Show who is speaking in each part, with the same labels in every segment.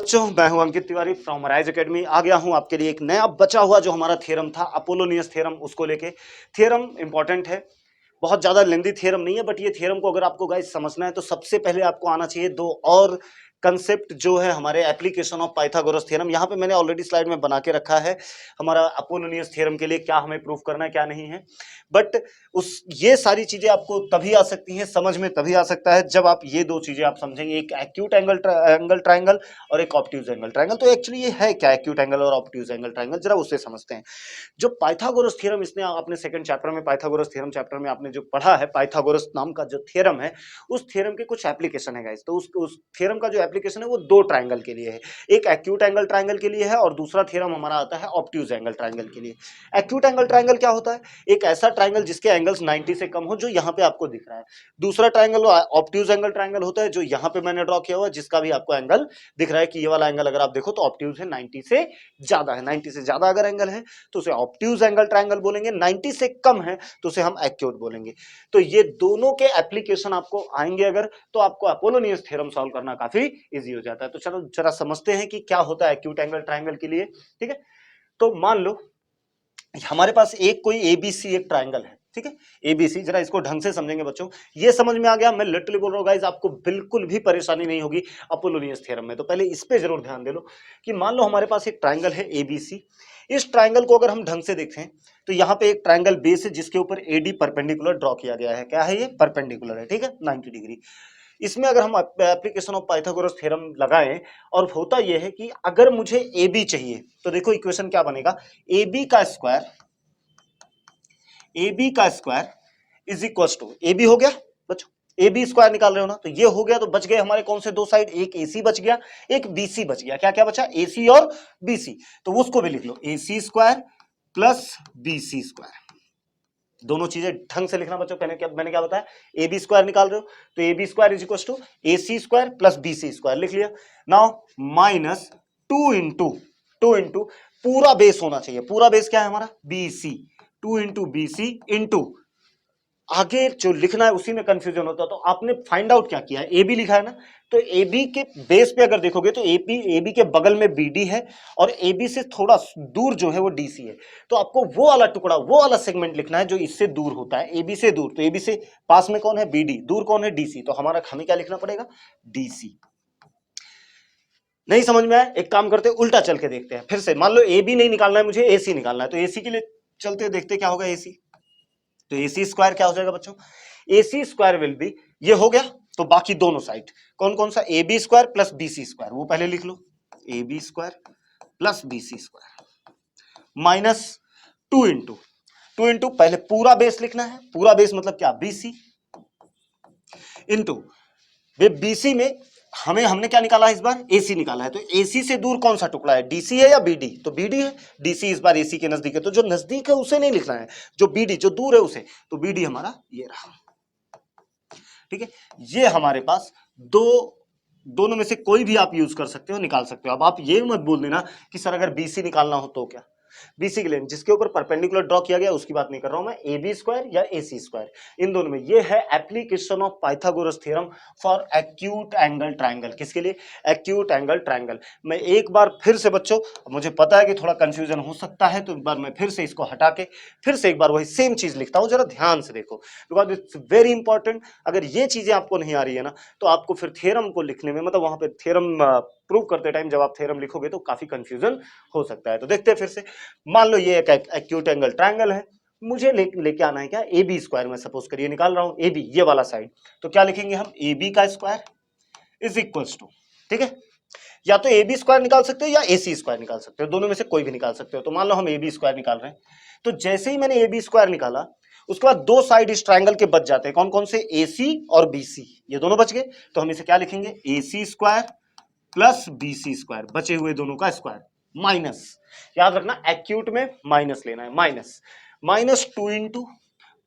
Speaker 1: बच्चों, मैं हूं Ankit Tiwari from rise academy. आ गया हूं आपके लिए एक नया बचा हुआ जो हमारा थ्योरम था अपोलोनियस थ्योरम, उसको लेके। थ्योरम इंपॉर्टेंट है, बहुत ज्यादा लेंदी थ्योरम नहीं है, बट ये थ्योरम को अगर आपको गाइस समझना है तो सबसे पहले आपको आना चाहिए दो और कंसेप्ट जो है हमारे एप्लीकेशन ऑफ पाइथागोरस थ्योरम। यहाँ पे मैंने ऑलरेडी स्लाइड में बना के रखा है हमारा अपोलोनियस थ्योरम के लिए क्या हमें प्रूफ करना है क्या नहीं है। बट ये सारी चीजें आपको तभी आ सकती हैं, समझ में तभी आ सकता है जब आप ये दो चीजें आप समझेंगे, एक एक्यूट एंगल ट्रायंगल और एक ऑब्ट्यूज एंगल ट्रायंगल। तो एक्चुअली ये है क्या एक्यूट एंगल और ऑब्ट्यूज एंगल ट्रायंगल, जरा उसे समझते हैं। जो पाइथागोरस थ्योरम, इसने आपने सेकंड चैप्टर में पाइथागोरस थ्योरम चैप्टर में आपने जो पढ़ा है, पाइथागोरस नाम का जो थ्योरम है, उस थ्योरम के कुछ एप्लीकेशन है गाइस। तो उस थ्योरम का जो एप्लीकेशन है वो दो ट्रायंगल के लिए है, एक एक्यूट एंगल ट्रायंगल के लिए है और दूसरा थ्योरम हमारा आता है ऑब्ट्यूज एंगल ट्रायंगल के लिए। एक्यूट एंगल ट्रायंगल क्या होता है? एक ऐसा ट्रायंगल जिसके एंगल्स 90 से कम हो, जो यहाँ पे आपको दिख रहा है। दूसरा ट्रायंगल ऑब्ट्यूज एंगल ट्रायंगल होता है, जो यहाँ पे मैंने ड्रॉ किया हुआ है, जिसका भी आपको एंगल दिख रहा है कि ये वाला एंगल अगर आप देखो तो ऑब्ट्यूज है, 90 से ज्यादा है। 90 से ज्यादा अगर एंगल है तो उसे ऑब्ट्यूज एंगल ट्रायंगल बोलेंगे, 90 से कम है तो उसे हम एक्यूट बोलेंगे। तो ये दोनों के एप्लीकेशन आपको आएंगे अगर, तो आपको अपोलोनियस थ्योरम सॉल्व करना काफी इजी हो जाता है। तो चलो जरा समझते हैं कि क्या होता है एक्यूट एंगल ट्रायंगल के लिए। ठीक है, तो मान लो हमारे पास एक कोई एबीसी एक ट्रायंगल है। ठीक है, एबीसी, जरा इसको ढंग से समझेंगे बच्चों। ये समझ में आ गया? मैं लिटरली बोल रहा हूं गाइस, आपको बिल्कुल भी परेशानी नहीं होगी अपोलोनियस थ्योरम में। तो पहले इस पे जरूर ध्यान दे लो कि मान लो हमारे पास एक ट्रायंगल है एबीसी। इस ट्रायंगल को अगर हम ढंग से देखें तो यहाँ पे एक ट्रायंगल बेस है जिसके ऊपर एडी परपेंडिकुलर ड्रॉ किया गया है। क्या है ये? परपेंडिकुलर है। ठीक है, 90 डिग्री। इसमें अगर हम एप्लीकेशन ऑफ पाइथागोरस थ्योरम लगाएं और होता यह है कि अगर मुझे ए बी चाहिए तो देखो इक्वेशन क्या बनेगा, ए बी का square is equal to, A B हो गया बच्चों, ए बी स्क्वायर निकाल रहे हो ना, तो ये हो गया। तो बच गए हमारे कौन से दो साइड, एक एसी बच गया, एक बीसी बच गया। क्या क्या बचा? एसी और बीसी। तो उसको भी लिख लो, AC square plus BC square. दोनों चीजें ढंग से लिखना बच्चों। मैंने क्या बताया, ए बी स्क्वायर निकाल रहे हो तो A B square is equal to A C square plus B C square लिख लिया। नाउ माइनस टू इंटू पूरा बेस होना चाहिए। पूरा बेस क्या है हमारा? B C. 2 into B C into आगे जो लिखना है उसी में कंफ्यूजन होता है। तो आपने फाइंड आउट क्या किया है, ए बी लिखा है ना, तो ए बी के बेस पे अगर देखोगे तो ए बी के बगल में बी डी है और ए बी से थोड़ा दूर जो है वो डी सी है। तो आपको वो वाला टुकड़ा, वो वाला सेगमेंट लिखना है जो इससे दूर होता है, ए बी से दूर। तो ए बी से पास में कौन है? B D. दूर कौन है? D C. तो हमारा हमें क्या लिखना पड़ेगा? D C. नहीं समझ में आया? एक काम करते हैं, उल्टा चल के देखते हैं फिर से। मान लो ए बी नहीं निकालना है मुझे, ए सी निकालना है, तो ए सी के लिए चलते देखते क्या होगा। ए सी, तो ए सी स्क्वायर क्या हो जाएगा बच्चों? ए सी स्क्वायर विल बी, ये हो गया। तो बाकी दोनों साइड कौन कौन सा? A B square plus B C square, वो पहले लिख लो, A B square plus B C square minus two into पहले पूरा बेस लिखना है। पूरा बेस मतलब क्या? बी सी इंटू बीसी में हमने क्या निकाला है इस बार? एसी निकाला है। तो एसी से दूर कौन सा टुकड़ा है? डीसी है या बीडी? तो बीडी है। डीसी इस बार एसी के नजदीक है, तो जो नजदीक है उसे नहीं लिखना है, जो बीडी, जो दूर है उसे। तो बीडी हमारा ये रहा। ठीक है, ये हमारे पास दोनों में से कोई भी आप यूज कर सकते हो, निकाल सकते हो। अब आप ये मत बोल देना कि सर अगर बीसी निकालना हो तो क्या। बीसी के लिए जिसके ऊपर परपेंडिकुलर ड्रॉ किया गया उसकी बात नहीं कर रहा हूं मैं, ए बी स्क्वायर या ए सी स्क्वायर, इन दोनों में। ये है application of Pythagoras theorem for acute angle triangle. किसके लिए? Acute angle triangle. मैं एक बार फिर से बच्चों, मुझे पता है कि थोड़ा कंफ्यूजन हो सकता है, तो एक बार मैं फिर से इसको हटा के फिर से एक बार वही सेम चीज लिखता हूं, जरा ध्यान से देखो, बिकॉज इट्स वेरी इंपॉर्टेंट। अगर ये चीजें आपको नहीं आ रही है ना, तो आपको फिर थ्योरम को लिखने में, मतलब वहां पे थ्योरम प्रूव करते टाइम जब आप थ्योरम लिखोगे तो काफी कंफ्यूजन हो सकता है। तो देखते हैं फिर से। मान लो ये एक एक्यूट एंगल ट्रायंगल है, मुझे लेके आना है क्या? A B square. मैं सपोज करिए निकाल रहा हूं ए बी, ये वाला साइड। तो क्या लिखेंगे हम? ए बी का स्क्वायर इज इक्वल्स टू, ठीक है, या तो ए बी स्क्वायर निकाल सकते हो या ए सी स्क्वायर निकाल सकते हो, दोनों में से कोई भी निकाल सकते हो। तो मान लो हम ए बी स्क्वायर निकाल रहे हैं, तो जैसे ही मैंने ए बी स्क्वायर निकाला उसके बाद दो साइड इस ट्रायंगल के बच जाते हैं। कौन कौन से? ए सी और बी सी, ये दोनों बच गए। तो हम इसे क्या लिखेंगे? A C square plus B C square, बचे हुए दोनों का स्क्वायर, माइनस, याद रखना एक्यूट में माइनस लेना है, माइनस टू इंटू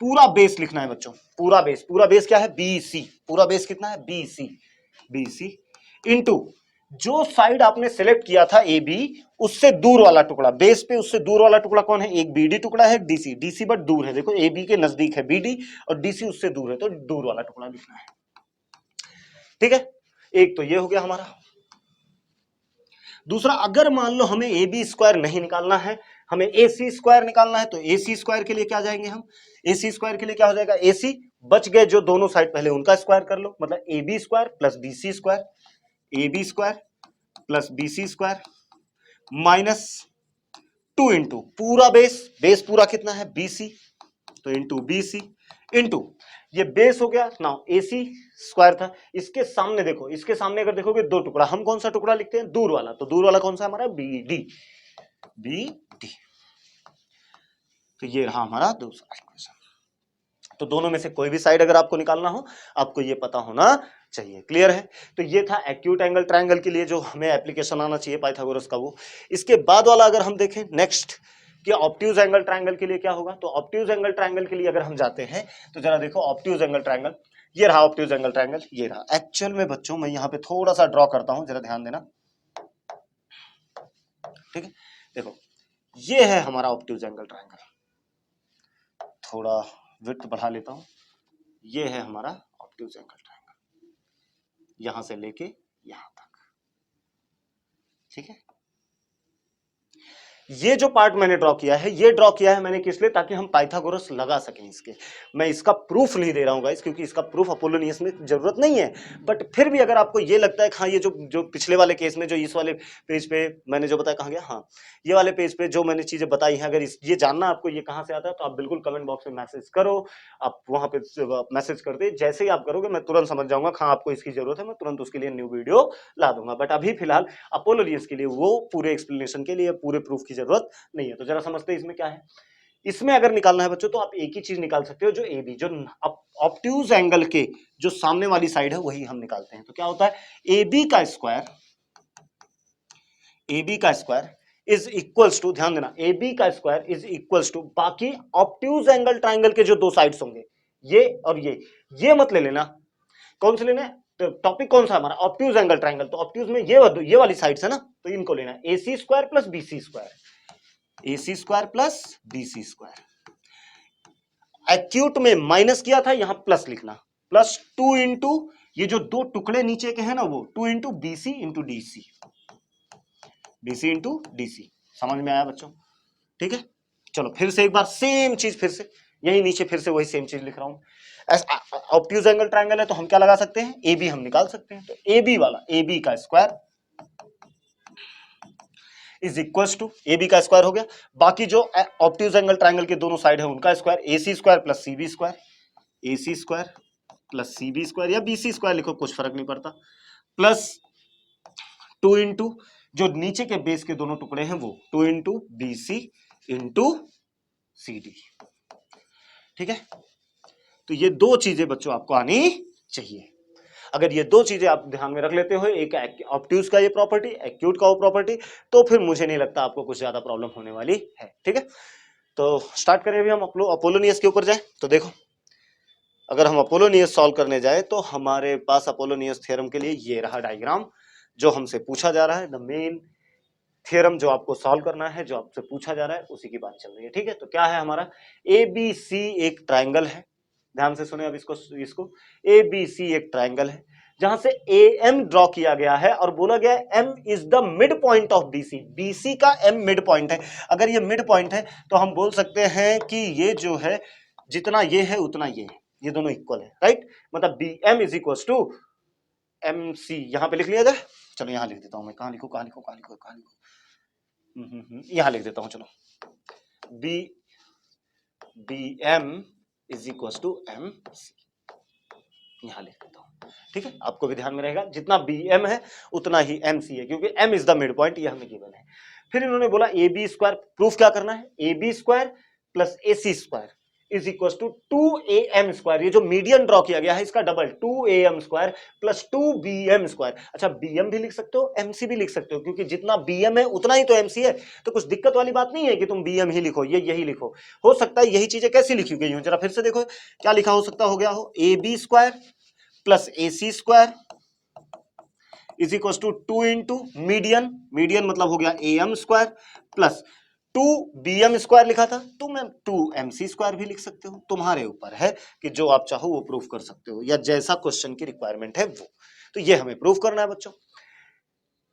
Speaker 1: पूरा बेस लिखना है बच्चों। पूरा बेस क्या है? B C. पूरा बेस कितना है? बी सी इंटू जो साइड आपने सेलेक्ट किया था ए बी, उससे दूर वाला टुकड़ा, बेस पे उससे दूर वाला टुकड़ा कौन है? एक बीडी टुकड़ा है, डीसी। डीसी बट दूर है, देखो ए बी के नजदीक है बीडी और डीसी उससे दूर है, तो दूर वाला टुकड़ा लिखना है। ठीक है, एक तो ये हो गया हमारा। दूसरा, अगर मान लो हमें ए बी स्क्वायर नहीं निकालना है, हमें ए सी स्क्वायर निकालना है, तो ए सी स्क्वायर के लिए क्या जाएंगे हम, ए सी स्क्वायर के लिए क्या हो जाएगा, ए सी बच गए जो दोनों साइड पहले उनका स्क्वायर कर लो, मतलब A B square plus B C square, A B square plus B C square minus 2 into पूरा बेस पूरा कितना है बी सी, तो इंटू बी सी इंटू ये बेस हो गया ना, ए सी स्क्वायर था, इसके सामने देखो, इसके सामने अगर देखोगे दो टुकड़ा, हम कौन सा टुकड़ा लिखते हैं, दूर वाला, तो दूर वाला कौन सा हमारा, बी डी, बी डी, तो ये रहा हमारा दूसरा इक्वेशन। तो दोनों में से कोई भी साइड अगर आपको निकालना हो, आपको ये पता होना चाहिए, क्लियर है। तो ये था एक्यूट एंगल ट्रायंगल के लिए जो हमें एप्लीकेशन आना चाहिए पाइथागोरस का वो। इसके बाद वाला अगर हम देखें नेक्स्ट कि ऑब्ट्यूज एंगल ट्रायंगल के लिए क्या होगा, तो ऑब्ट्यूज एंगल ट्रायंगल के लिए अगर हम जाते हैं तो जरा देखो ऑब्ट्यूज एंगल ट्रायंगल, ये रहा ऑब्ट्यूज एंगल ट्रायंगल, ये रहा। एक्चुअल में बच्चों मैं यहाँ पे थोड़ा सा ड्रॉ करता हूं, जरा ध्यान देना, ठीक है। देखो ये है हमारा ऑब्ट्यूज एंगल ट्रायंगल, थोड़ा विड्थ बढ़ा लेता हूं, ये है हमारा ऑब्ट्यूज एंगल ट्रायंगल, यहां से लेके यहां तक, ठीक है। ये जो पार्ट मैंने ड्रॉ किया है, ये ड्रॉ किया है मैंने किस लिए, ताकि हम पाइथागोरस लगा सकें इसके। मैं इसका प्रूफ नहीं दे रहा हूं गाइस, क्योंकि इसका प्रूफ अपोलोनियस में जरूरत नहीं है, बट फिर भी अगर आपको ये लगता है हाँ ये जो पिछले वाले केस में जो इस वाले पेज पे मैंने जो बताया, कहाँ गया, हाँ ये वाले पेज पे जो मैंने चीजें बताई हैं, अगर ये जानना आपको ये कहाँ से आता है, तो आप बिल्कुल कमेंट बॉक्स में मैसेज करो, आप वहां पे मैसेज कर दे, जैसे ही आप करोगे मैं तुरंत समझ जाऊंगा हाँ आपको इसकी जरूरत है, मैं तुरंत उसके लिए न्यू वीडियो ला दूंगा। बट अभी फिलहाल अपोलोनियस के लिए वो पूरे एक्सप्लेनेशन के लिए पूरे प्रूफ की जरूरत नहीं है। तो जरा समझते हैं इसमें क्या है। इसमें अगर निकालना है बच्चों तो आप एक ही चीज निकाल सकते हो, जो ए बी, जो ऑब्ट्यूज एंगल के जो सामने वाली साइड है वही हम निकालते हैं। तो क्या होता है, ए बी का स्क्वायर, ए बी का स्क्वायर इज इक्वल्स टू, ध्यान देना, ए बी का स्क्वायर इज इक्वल्स टू बाकी ऑब्ट्यूज एंगल ट्राइंगल के जो दो साइड्स होंगे, ये और ये मत ले लेना, कौन से लेना है, तो टॉपिक कौन सा हमारा, ऑब्ट्यूज एंगल ट्राइंगल, तो ऑब्ट्यूज में ये वाली साइड्स है ना, तो इनको लेना है, A C square plus B C square, A C square plus B C square. Acute में माइनस किया था, यहां प्लस लिखना, प्लस 2 इंटू ये जो दो टुकड़े नीचे के हैं ना, वो 2 into B C into D C, BC into DC. समझ में आया बच्चों, ठीक है। चलो फिर से एक बार सेम चीज, फिर से यही नीचे फिर से वही सेम चीज लिख रहा हूं। ऑब्ट्यूज एंगल ट्रायंगल है तो हम क्या लगा सकते हैं, ए बी हम निकाल सकते हैं, तो ए बी वाला, ए बी का square is equal to, A B का स्क्वायर हो गया, बाकी जो ऑब्ट्यूज एंगल ट्रायंगल के दोनों साइड है उनका square, A C square plus C B square, A C square plus C B square या बी सी स्क्वायर लिखो, कुछ फर्क नहीं पड़ता, प्लस 2 इंटू जो नीचे के बेस के दोनों टुकड़े हैं वो 2 into B C into C D, ठीक है। तो ये दो चीजें बच्चों आपको आनी चाहिए। अगर ये दो चीजें आप ध्यान में रख लेते हो, एक ऑब्ट्यूज का ये प्रॉपर्टी, एक्यूट का वो प्रॉपर्टी, तो फिर मुझे नहीं लगता आपको कुछ ज्यादा प्रॉब्लम होने वाली है, ठीक है। तो स्टार्ट करें अभी हम अपोलोनियस के ऊपर जाए। तो देखो अगर हम अपोलोनियस सॉल्व करने जाए तो हमारे पास अपोलोनियस थ्योरम के लिए ये रहा डायग्राम जो हमसे पूछा जा रहा है, द मेन थ्योरम जो आपको सॉल्व करना है, जो आपसे पूछा जा रहा है उसी की बात चल रही है, ठीक है। तो क्या है हमारा, ए बी सी एक ट्राइंगल है, ध्यान से सुने अब इसको ए बी सी एक ट्राइंगल है जहां से ए एम ड्रॉ किया गया है और बोला गया है M is the mid point of BC, BC का एम मिड पॉइंट है। अगर ये मिड पॉइंट है तो हम बोल सकते हैं कि ये जो है जितना ये है उतना ये है, ये दोनों इक्वल है, राइट। मतलब B M is equal to M C, यहां पे लिख लिया जाए, चलो यहां लिख देता हूं मैं, कहां लिखूं यहां लिख देता हूं, चलो B B M is equal to M C, यहां लिख देता हूं, ठीक है। आपको भी ध्यान में रहेगा जितना बी एम है उतना ही एम सी है, क्योंकि M is the mid point, ये हमें गिवन है। फिर इन्होंने बोला ए बी स्क्वायर, प्रूफ क्या करना है, A B square plus A C square is equal to 2am square, ये जो मीडियन ड्रॉ किया गया है इसका double 2am square plus 2bm square. अच्छा bm भी लिख सकते हो, mc भी लिख सकते हो, क्योंकि जितना bm है उतना ही तो mc है, तो कुछ दिक्कत वाली बात नहीं है कि तुम bm ही लिखो, ये यही लिखो। हो सकता है यही चीजें कैसी लिखी गई हो, जरा फिर से देखो क्या लिखा हो सकता, हो गया हो ab square plus ac square is equal to 2 into median मतलब हो गया am square plus 2bm square लिखा था, तो मैं 2mc स्क्वायर भी लिख सकते हो, तुम्हारे ऊपर है कि जो आप चाहो वो प्रूफ कर सकते हो, या जैसा क्वेश्चन की रिक्वायरमेंट है वो। तो ये हमें प्रूफ करना है बच्चों।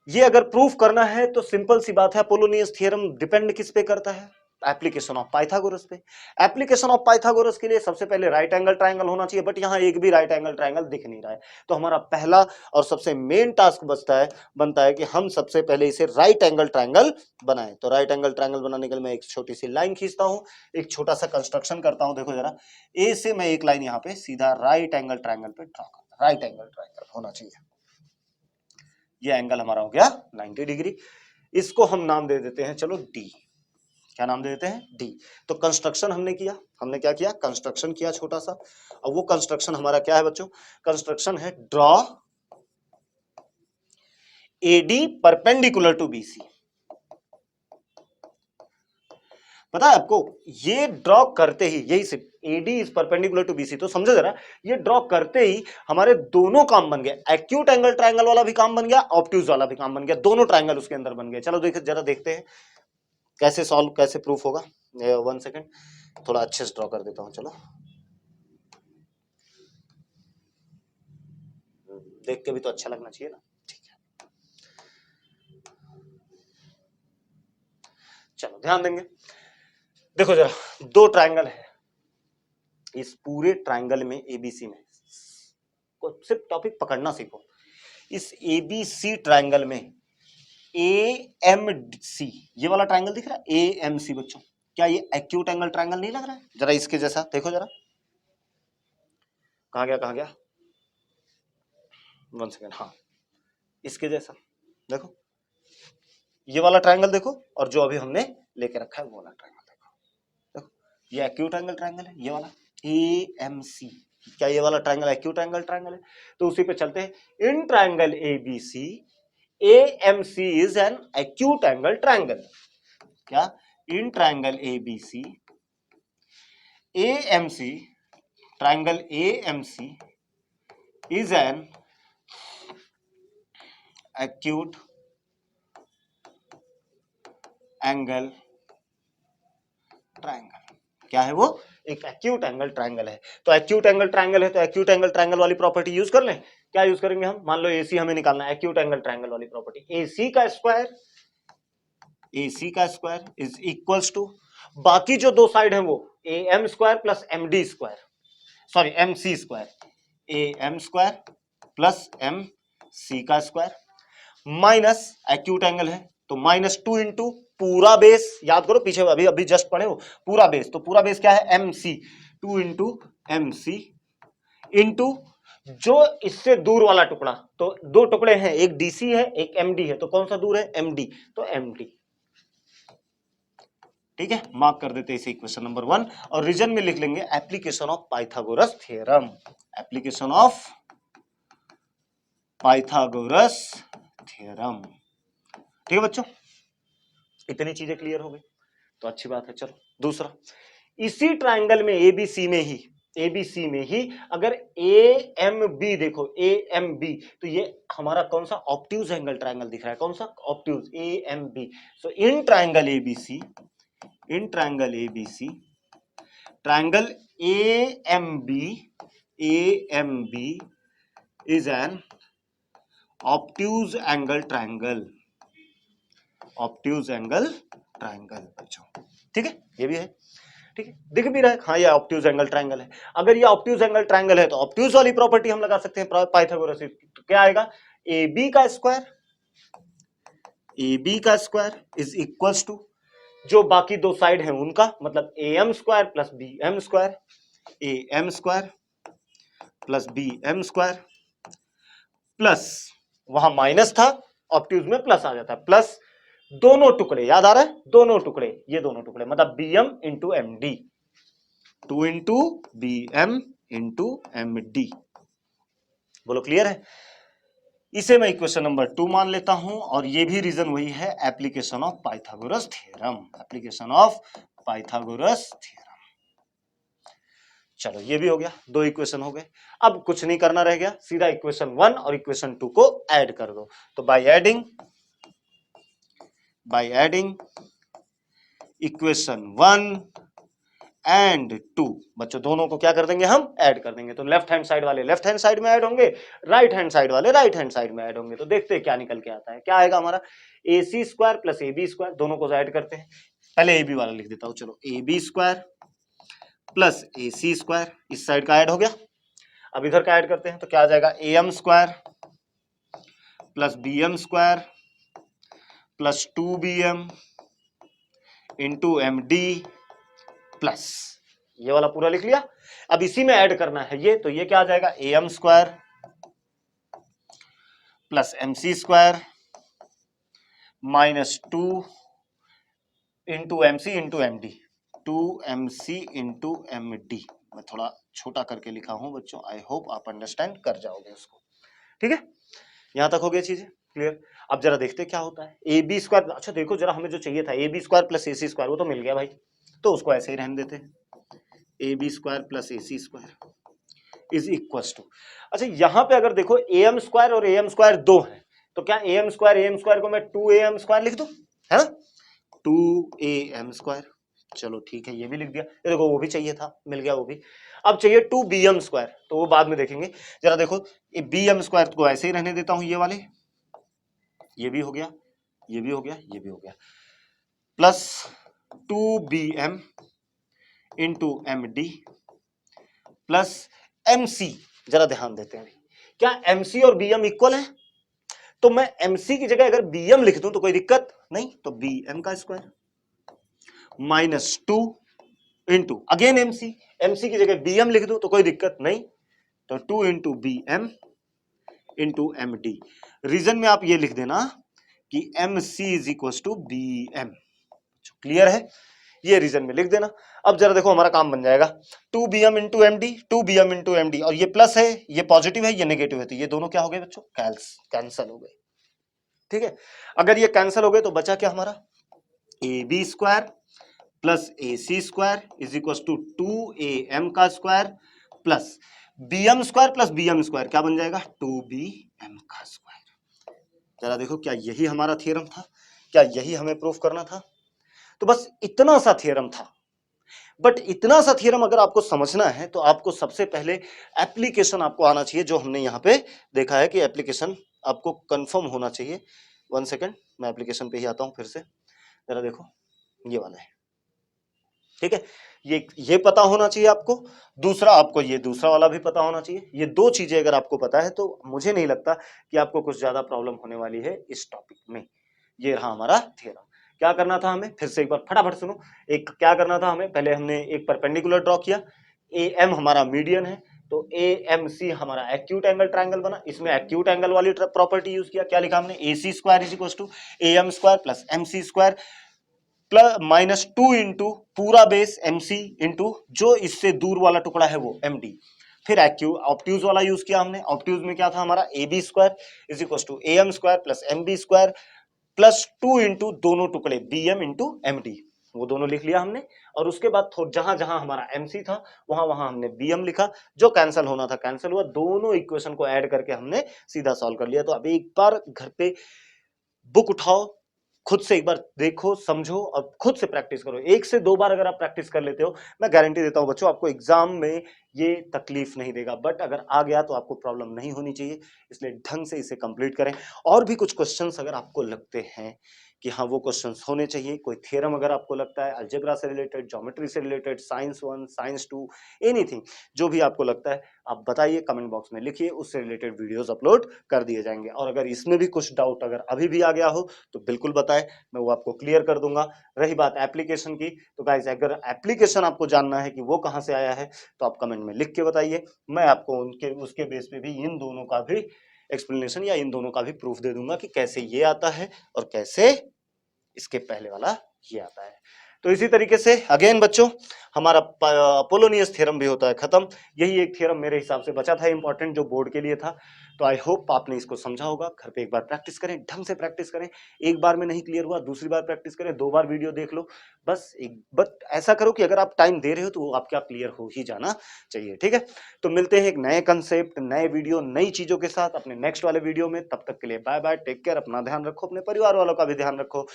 Speaker 1: ये अगर प्रूफ करना है तो सिंपल सी बात है, अपोलोनियस थ्योरम डिपेंड किस पे करता है? एप्लीकेशन ऑफ पाइथागोरस पे। एप्लीकेशन ऑफ पाइथागोरस के लिए सबसे पहले राइट एंगल ट्रायंगल होना चाहिए, बट यहां एक भी राइट एंगल ट्रायंगल दिख नहीं रहा है। तो हमारा पहला और सबसे मेन टास्क बनता है कि हम सबसे पहले इसे राइट एंगल ट्रायंगल बनाएं। तो राइट एंगल ट्रायंगल बनाने के लिए मैं एक छोटी सी लाइन खींचता हूं, एक छोटा सा कंस्ट्रक्शन करता हूं। देखो जरा, ए से मैं एक लाइन यहां पे सीधा राइट एंगल ट्रायंगल पे ड्रॉ करता। राइट एंगल ट्रायंगल होना चाहिए। ये एंगल हमारा हो गया 90 डिग्री। इसको हम नाम दे देते हैं, चलो डी। क्या नाम दे देते हैं? डी। तो कंस्ट्रक्शन हमने किया, हमने क्या किया? कंस्ट्रक्शन किया छोटा सा। अब वो कंस्ट्रक्शन हमारा क्या है बच्चों? कंस्ट्रक्शन है draw AD perpendicular to BC. पता है आपको, ये ड्रॉ करते ही, यही सिर्फ AD is perpendicular to BC। तो समझो जरा, ये ड्रॉ करते ही हमारे दोनों काम बन गए। एक्यूट एंगल ट्रायंगल वाला भी काम बन गया, ऑब्ट्यूज वाला भी काम बन गया, दोनों ट्रायंगल उसके अंदर बन गए। चलो जरा देखते हैं कैसे सॉल्व, कैसे प्रूफ होगा। 1 सेकेंड, थोड़ा अच्छे से ड्रॉ कर देता हूं। चलो देख के भी तो अच्छा लगना चाहिए ना। ठीक है, चलो ध्यान देंगे। देखो जरा, दो ट्रायंगल है इस पूरे ट्रायंगल में, एबीसी में। को सिर्फ टॉपिक पकड़ना सीखो। इस एबीसी ट्रायंगल में AMC, ये वाला ट्रायंगल दिख रहा है AMC बच्चों, क्या ये एक्यूट एंगल ट्रायंगल नहीं लग रहा है? जरा इसके जैसा देखो जरा, कहां गया कहां गया? 1 सेकेंड, हाँ इसके जैसा देखो, ये वाला ट्रायंगल देखो, और जो अभी हमने लेके रखा है वो वाला ट्रायंगल देखो। देखो ये एक्यूट एंगल ट्रायंगल है, ये वाला AMC। क्या ये वाला ट्रायंगल एक्यूट एंगल ट्रायंगल है? तो उसी पे चलते हैं। In triangle ABC AMC is an acute angle triangle। क्या? In triangle ABC AMC, triangle AMC is an acute angle triangle। क्या है वो? एक एक्यूट एंगल ट्रायंगल है। तो एक्यूट एंगल ट्रायंगल है, तो एक्यूट एंगल ट्रायंगल वाली प्रॉपर्टी यूज कर लें। क्या यूज करेंगे हम? मान लो AC हमें निकालना है, एक्यूट एंगल ट्रायंगल वाली प्रॉपर्टी, AC का स्क्वायर इज इक्वल्स टू, बाकी जो दो साइड है वो AM square plus MD square, sorry MC square, AM square plus MC का स्क्वायर, माइनस एक्यूट एंगल है तो -2 इंटू पूरा बेस। याद करो पीछे अभी अभी जस्ट पढ़े हो, पूरा बेस। तो पूरा बेस क्या है? MC, 2 इंटू MC इंटू जो इससे दूर वाला टुकड़ा। तो दो टुकड़े हैं, एक DC है एक MD है, तो कौन सा दूर है? MD। तो MD। ठीक है, मार्क कर देते हैं इसे इक्वेशन नंबर 1, और रीजन में लिख लेंगे application of Pythagoras theorem. Application of Pythagoras theorem. ठीक है बच्चों, इतनी चीजें क्लियर हो गई तो अच्छी बात है। चलो दूसरा, इसी ट्रायंगल में एबीसी में ही अगर AMB देखो, AMB, तो ये हमारा कौन सा? ऑब्ट्यूज एंगल ट्रायंगल दिख रहा है। कौन सा? Obtuse, AMB। So in triangle ABC, triangle AMB is an obtuse angle triangle, obtuse angle triangle बच्चों। ठीक है, ये भी है। ठीक है, दिख भी रहा है, हाँ ये ऑब्ट्यूज एंगल ट्रायंगल है। अगर ये ऑब्ट्यूज एंगल ट्रायंगल है तो ऑब्ट्यूज वाली प्रॉपर्टी हम लगा सकते हैं पाइथागोरस। तो क्या आएगा? AB का स्क्वायर इज इक्वल्स टू, जो बाकी दो साइड हैं उनका, मतलब AM square plus BM square, AM square plus BM square, plus वहां माइनस था, ऑब्ट्यूज में प्लस आ जाता है, प्लस दोनों टुकड़े, याद आ रहा है? दोनों टुकड़े, ये दोनों टुकड़े मतलब BM into MD, 2 into BM into MD। बोलो क्लियर है? इसे मैं इक्वेशन नंबर 2 मान लेता हूं, और ये भी रीजन वही है, application of Pythagoras theorem. Application of Pythagoras theorem. चलो ये भी हो गया, दो इक्वेशन हो गए। अब कुछ नहीं करना रह गया, सीधा इक्वेशन 1 और इक्वेशन 2 को ऐड कर दो। तो बाय एडिंग इक्वेशन 1 एंड 2। बच्चों दोनों को क्या कर देंगे, हम ऐड कर देंगे। तो लेफ्ट हैंड साइड वाले लेफ्ट हैंड साइड में ऐड होंगे, राइट हैंड साइड वाले राइट हैंड साइड में ऐड होंगे। तो देखते हैं क्या निकल के आता है। क्या आएगा हमारा, AC square plus AB square, दोनों को ऐड करते हैं। पहले AB वाला लिख देता हूं, चलो AB square plus AC square, इस साइड का ऐड हो गया। अब इधर का ऐड करते हैं, तो क्या आ जाएगा, AM square plus BM square plus 2BM into MD plus, ये वाला पूरा लिख लिया। अब इसी में ऐड करना है ये, तो ये क्या आ जाएगा, AM square plus MC square minus 2 into MC into MD, 2MC into MD। मैं थोड़ा छोटा करके लिखा हूं बच्चों, आई होप आप अंडरस्टैंड कर जाओगे उसको। ठीक है, यहां तक हो गया चीजें क्लियर। अब जरा देखते क्या होता है, AB स्क्वायर, अच्छा देखो जरा, हमें जो चाहिए था AB square plus AC square, वो तो मिल गया भाई, तो उसको ऐसे ही रहने देते हैं, AB square plus AC square is equal to, अच्छा यहां पे अगर देखो AM स्क्वायर और AM स्क्वायर दो है, तो क्या AM स्क्वायर को मैं 2AM स्क्वायर लिख दूं, है ना, 2AM स्क्वायर। चलो ठीक है, ये भी लिख दिया। ये देखो वो भी चाहिए था, मिल गया वो भी। अब चाहिए 2BM स्क्वायर, तो वो बाद में देखेंगे। जरा देखो, ये BM स्क्वायर को ऐसे ही रहने देता हूं, ये वाले, ये भी हो गया, ये भी हो गया, ये भी हो गया, plus 2BM into MD plus MC। जरा ध्यान देते हैं, क्या MC और BM इक्वल है, तो मैं MC की जगह अगर BM लिख दूं तो कोई दिक्कत नहीं, तो BM का square minus 2 into again MC की जगह BM लिख दूं तो कोई दिक्कत नहीं, तो 2 into BM into MD। Reason में आप ये लिख देना कि MC is equal to BM। Clear है, ये रीजन में लिख देना। अब जरा देखो हमारा काम बन जाएगा, 2BM into MD, 2BM into MD, और ये प्लस है, ये पॉजिटिव है, ये नेगेटिव है, तो ये दोनों क्या हो गए बच्चों, कैंसल हो गए। ठीक है, अगर ये कैंसल हो गए तो बचा क्या हमारा, AB square plus AC square is equal to 2AM का square plus BM square plus BM square, क्या बन जाएगा, 2BM का स्क्वायर। जरा देखो, क्या यही हमारा थ्योरम था, क्या यही हमें प्रूफ करना था, तो बस इतना सा थ्योरम था। बट इतना सा थ्योरम अगर आपको समझना है तो आपको सबसे पहले एप्लीकेशन आपको आना चाहिए, जो हमने यहाँ पे देखा है कि एप्लीकेशन आपको कंफर्म होना चाहिए। 1 सेकेंड, मैं एप्लीकेशन पे ही आता हूं फिर से। जरा देखो, ये वाला है, ठीक है, ये पता होना चाहिए आपको, दूसरा आपको ये दूसरा वाला भी पता होना चाहिए। ये दो चीजें अगर आपको पता है तो मुझे नहीं लगता कि आपको कुछ ज्यादा प्रॉब्लम होने वाली है इस टॉपिक में। ये रहा हमारा थ्योरम। क्या करना था हमें, फिर से एक बार फटाफट सुनो। एक क्या करना था हमें, पहले हमने एक परपेंडिकुलर ड्रॉ किया, AM हमारा मीडियन है, तो AMC हमारा एक्यूट एंगल ट्रायंगल बना। इसमें एक्यूट एंगल वाली प्रॉपर्टी यूज किया, क्या लिखा हमने, AC square is equal to AM square plus MC square plus minus 2 into पूरा बेस MC इंटू जो इससे दूर वाला टुकड़ा है वो MD। फिर ऑब्ट्यूज वाला यूज किया हमने। ऑब्ट्यूज में क्या था हमारा, AB square is equal to AM square plus MB square plus 2 into दोनों टुकड़े BM इंटू MD, वो दोनों लिख लिया हमने। और उसके बाद जहां जहां हमारा MC था वहां वहां हमने BM लिखा, जो कैंसिल होना था कैंसिल हुआ, दोनों इक्वेशन को ऐड करके हमने सीधा सॉल्व कर लिया। तो अब एक बार घर पे बुक उठाओ, खुद से एक बार देखो समझो और खुद से प्रैक्टिस करो। 1 से 2 बार अगर आप प्रैक्टिस कर लेते हो, मैं गारंटी देता हूं बच्चों आपको एग्जाम में ये तकलीफ नहीं देगा। बट अगर आ गया तो आपको प्रॉब्लम नहीं होनी चाहिए, इसलिए ढंग से इसे कंप्लीट करें। और भी कुछ क्वेश्चंस अगर आपको लगते हैं कि हाँ वो क्वेश्चंस होने चाहिए, कोई थ्योरम अगर आपको लगता है अलजेब्रा से रिलेटेड, ज्योमेट्री से रिलेटेड, साइंस 1 साइंस 2, एनीथिंग जो भी आपको लगता है आप बताइए, कमेंट बॉक्स में लिखिए, उससे रिलेटेड वीडियोस अपलोड कर दिए जाएंगे। और अगर इसमें भी कुछ डाउट अगर अभी भी आ गया हो तो बिल्कुल बताएं, मैं वो आपको क्लियर कर दूंगा। रही बात एप्लीकेशन की, तो गाइस अगर एप्लीकेशन आपको जानना है कि वो कहां से आया है तो आप कमेंट में लिख के बताइए, मैं आपको उनके उसके बेस पे भी इन दोनों का भी एक्सप्लेनेशन या इन दोनों का भी प्रूफ दे दूंगा कि कैसे ये आता है और कैसे इसके पहले वाला ये आता है। तो इसी तरीके से अगेन बच्चों हमारा अपोलोनियस थ्योरम भी होता है खत्म। यही एक थ्योरम मेरे हिसाब से बचा था इंपॉर्टेंट, जो बोर्ड के लिए था। तो आई होप आपने इसको समझा होगा। घर पे एक बार प्रैक्टिस करें, ढंग से प्रैक्टिस करें। एक बार में नहीं क्लियर हुआ, दूसरी बार प्रैक्टिस करें, 2 बार वीडियो देख लो। बट ऐसा करो कि अगर आप टाइम दे रहे हो तो वो आपका क्लियर हो ही जाना चाहिए, ठीक है। तो मिलते हैं एक नए कंसेप्ट, नए वीडियो, नई चीजों के साथ अपने नेक्स्ट वाले वीडियो में। तब तक के लिए बाय बाय, टेक केयर, अपना ध्यान रखो, अपने परिवार वालों का भी ध्यान रखो।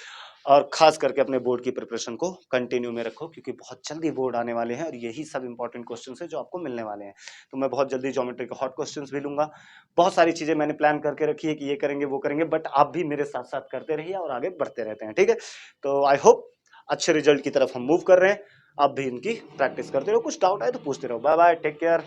Speaker 1: और खास करके अपने बोर्ड की प्रिपरेशन को कंटिन्यू में रखो, क्योंकि बहुत जल्दी बोर्ड आने वाले हैं और यही सब इंपॉर्टेंट क्वेश्चंस है जो आपको मिलने वाले हैं। तो मैं बहुत जल्दी ज्योमेट्री के हॉट क्वेश्चंस भी लूंगा। बहुत सारी चीजें मैंने प्लान करके रखी है कि ये करेंगे वो करेंगे, बट आप भी मेरे साथ साथ करते रहिए और आगे बढ़ते रहते हैं, ठीक है। तो आई होप अच्छे रिजल्ट की तरफ हम मूव कर रहे हैं। आप भी इनकी प्रैक्टिस करते रहो, कुछ डाउट आए तो पूछते रहो। Bye bye, take care.